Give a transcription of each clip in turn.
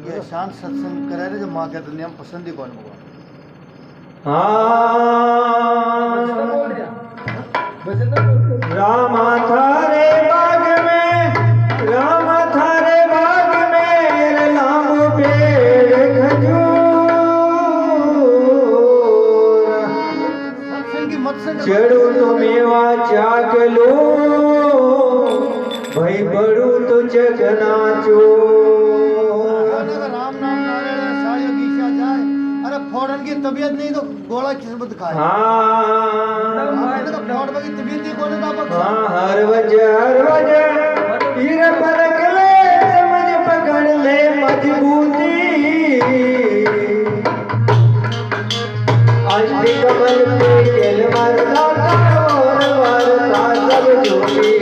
ये शांत सत्संग करे जो माँ के दुनिया में पसंद ही कौन होगा। राम थारे बाग में, राम थारे बाग में लाम पेड़ खजूर, सत्संग की मत से चढ़ू तो मेवा चाक लो, भाई बड़ू तो जगना चो। राम नाम नारायण साड़ियों की इच्छा जाए, अरे फौरन की तबीयत नहीं तो गोला किस्मत खाए। फोड़ की तबीयत ही कौन हर वजह पीर परख ले, समझ पकड़ ले मजबूती, अष्ट कमल पे केल मरता और वारता सब झूठी।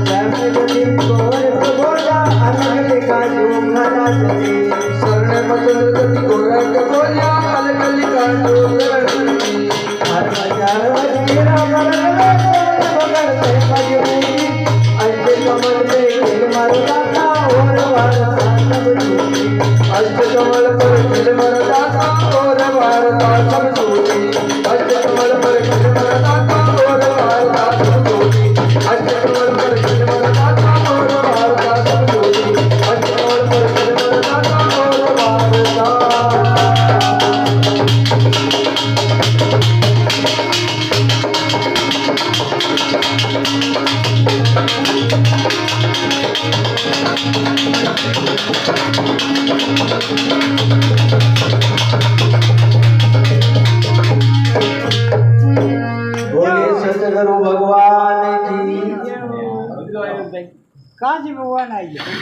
जगदीप गोरख बोला अलग देखा जो घरा चले शरण मत गोरख बोला अलग लिखा जो गरजनी हर बाजार वजीरा बरगले बगड़ते मजबूरी ऐसे कमल पे खेल मरता था और वारता सब झूठी अष्ट कमल पर खिल मरता था और वारता सब झूठी अष्ट कमल पर खिल मरता था और वारता सब झूठी अष्ट कमल पर खिल मरता था और वारता सब झूठी अष्ट कमल पर खिल मरता था और वारता बोले सतगुरु भगवान की कहाँ से भगवान आई है